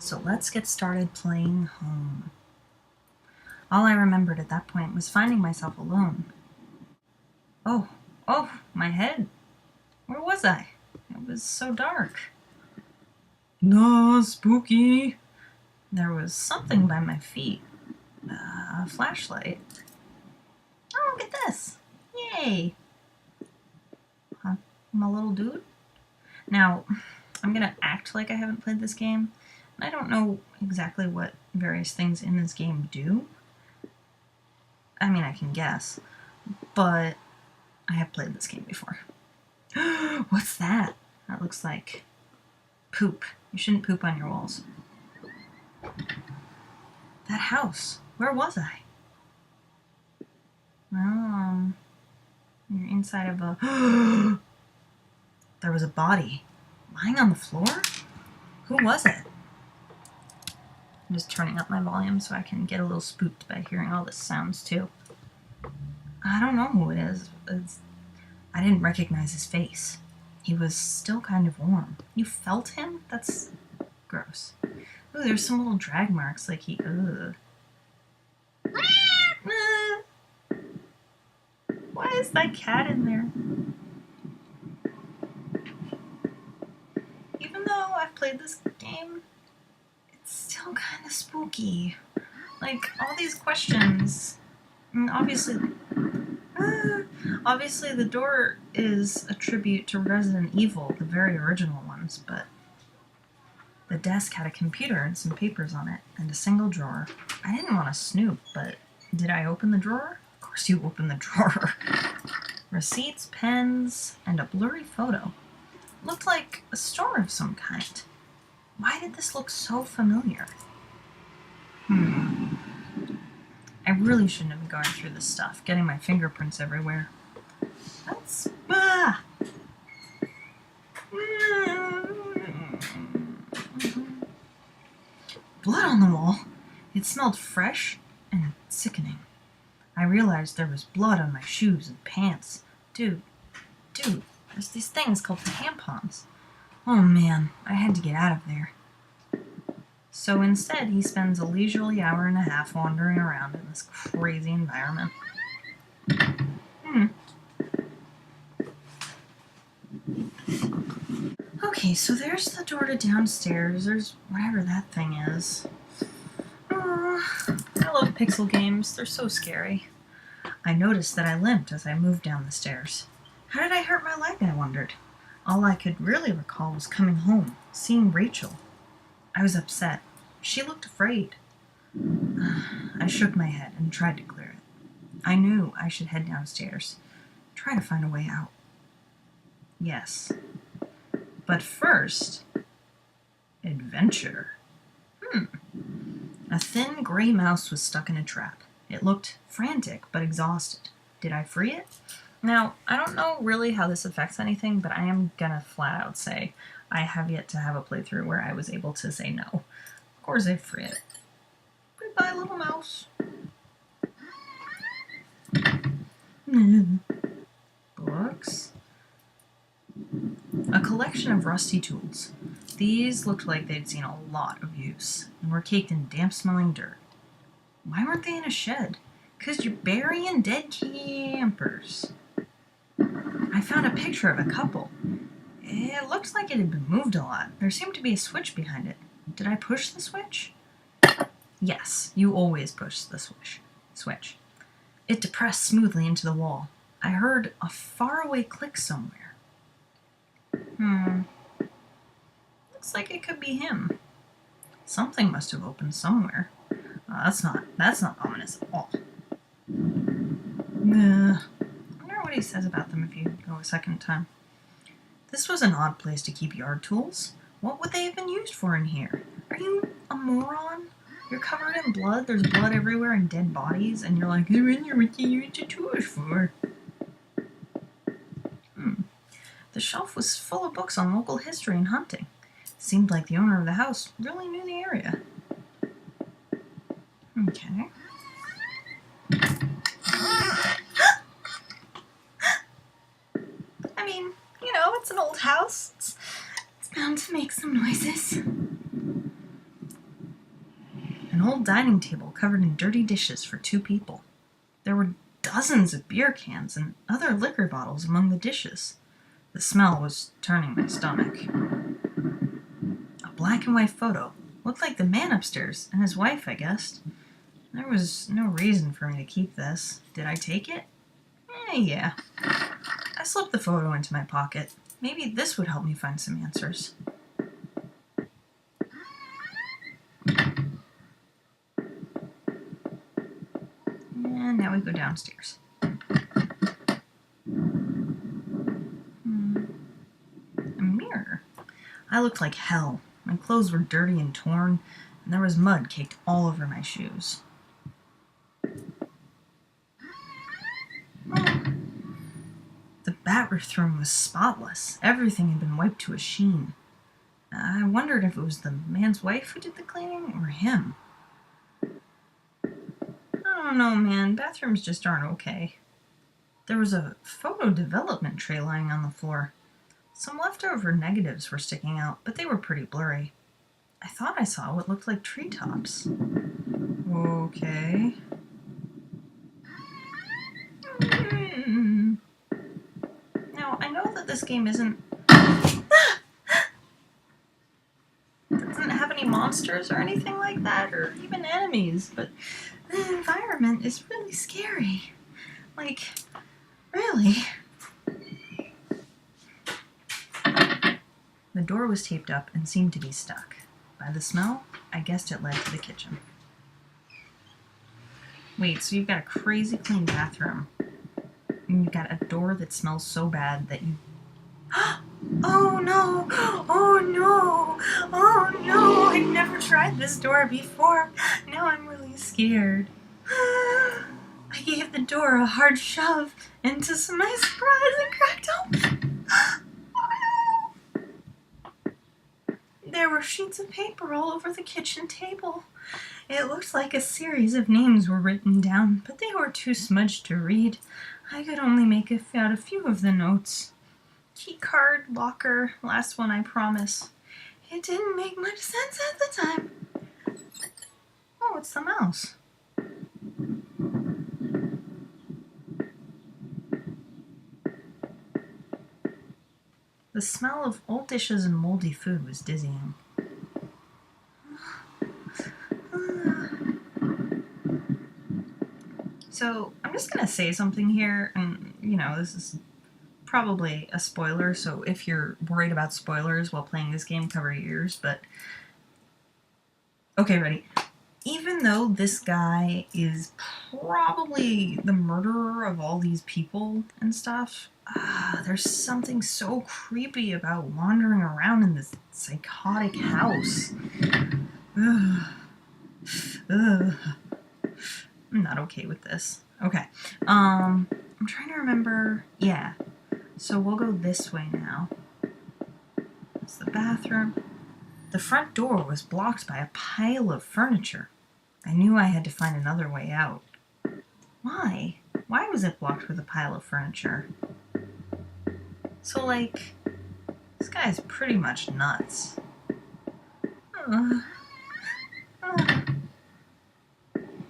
So let's get started playing home. All I remembered at that point was finding myself alone. Oh, my head. Where was I? It was so dark. No, spooky. There was something by my feet. A flashlight. Oh, look at this. Yay. I'm a little dude. Now, I'm going to act like I haven't played this game. I don't know exactly what various things in this game do. I mean, I can guess, but I have played this game before. What's that? That looks like poop. You shouldn't poop on your walls. That house. Where was I? Well, you're inside of a... There was a body lying on the floor? Who was it? I'm just turning up my volume so I can get a little spooked by hearing all the sounds too. I don't know who it is. I didn't recognize his face. He was still kind of warm. You felt him? That's gross. Ooh, there's some little drag marks like he... Ugh. Why is that cat in there? Even though I've played this game, it's still kind of spooky. Like, all these questions... And obviously the door is a tribute to Resident Evil, the very original ones, but the desk had a computer and some papers on it, and a single drawer. I didn't want to snoop, but did I open the drawer? Of course you open the drawer. Receipts, pens, and a blurry photo. Looked like a store of some kind. Why did this look so familiar? I really shouldn't have been going through this stuff, getting my fingerprints everywhere. That's... Blood on the wall. It smelled fresh and sickening. I realized there was blood on my shoes and pants. Dude, there's these things called tampons. Oh man, I had to get out of there. So instead, he spends a leisurely hour and a half wandering around in this crazy environment. Okay, so there's the door to downstairs. There's whatever that thing is. I love pixel games. They're so scary. I noticed that I limped as I moved down the stairs. How did I hurt my leg, I wondered. All I could really recall was coming home, seeing Rachel. I was upset. She looked afraid. I shook my head and tried to clear it. I knew I should head downstairs, try to find a way out. Yes. But first, adventure. A thin gray mouse was stuck in a trap. It looked frantic but exhausted. Did I free it? Now, I don't know really how this affects anything, but I am gonna flat out say I have yet to have a playthrough where I was able to say no. Of course I free it. Goodbye, little mouse. Books. A collection of rusty tools. These looked like they'd seen a lot of use and were caked in damp-smelling dirt. Why weren't they in a shed? 'Cause you're burying dead campers. I found a picture of a couple. It looks like it had been moved a lot. There seemed to be a switch behind it. Did I push the switch? Yes, you always push the switch. It depressed smoothly into the wall. I heard a faraway click somewhere. Looks like it could be him. Something must have opened somewhere. That's not ominous at all. I wonder what he says about them if you go a second time. This was an odd place to keep yard tools. What would they have been used for in here? Are you a moron? You're covered in blood, there's blood everywhere and dead bodies, and you're like, they're in here, what do you use the tools for? The shelf was full of books on local history and hunting. Seemed like the owner of the house really knew the area. Okay. I mean, it's an old house. It's bound to make some noises. An old dining table covered in dirty dishes for 2 people. There were dozens of beer cans and other liquor bottles among the dishes. The smell was turning my stomach. A black and white photo. Looked like the man upstairs and his wife, I guessed. There was no reason for me to keep this. Did I take it? Yeah. I slipped the photo into my pocket. Maybe this would help me find some answers. And now we go downstairs. A mirror. I looked like hell. My clothes were dirty and torn, and there was mud caked all over my shoes. The bathroom was spotless. Everything had been wiped to a sheen. I wondered if it was the man's wife who did the cleaning or him. I don't know, man. Bathrooms just aren't okay. There was a photo development tray lying on the floor. Some leftover negatives were sticking out, but they were pretty blurry. I thought I saw what looked like treetops. Okay. Now, I know that this game doesn't have any monsters or anything like that, or even enemies, but the environment is really scary. Like, really. The door was taped up and seemed to be stuck. By the smell, I guessed it led to the kitchen. Wait, so you've got a crazy clean bathroom, and you've got a door that smells so bad that you... Oh no! Oh no! Oh no! I've never tried this door before. Now I'm really scared. I gave the door a hard shove, and to my surprise, it cracked open. There were sheets of paper all over the kitchen table. It looked like a series of names were written down, but they were too smudged to read. I could only make out a few of the notes. Key card, locker, last one, I promise. It didn't make much sense at the time. Oh, it's the mouse. The smell of old dishes and moldy food was dizzying. So, I'm just going to say something here, and, this is probably a spoiler, so if you're worried about spoilers while playing this game, cover your ears, but... Okay, ready. Even though this guy is probably the murderer of all these people and stuff, there's something so creepy about wandering around in this psychotic house. Ugh. Ugh. I'm not okay with this. Okay. I'm trying to remember. Yeah. So we'll go this way now. It's the bathroom. The front door was blocked by a pile of furniture. I knew I had to find another way out. Why? Why was it blocked with a pile of furniture? So, this guy's pretty much nuts.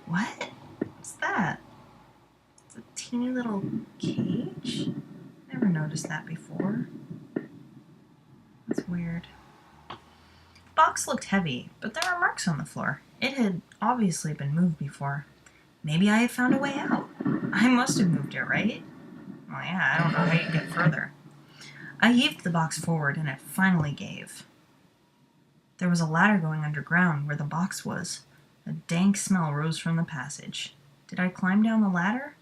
What? What's that? It's a teeny little cage? Never noticed that before. That's weird. The box looked heavy, but there were marks on the floor. It had obviously been moved before. Maybe I had found a way out. I must have moved it, right? Well, yeah, I don't know how you get further. I heaved the box forward, and it finally gave. There was a ladder going underground where the box was. A dank smell rose from the passage. Did I climb down the ladder?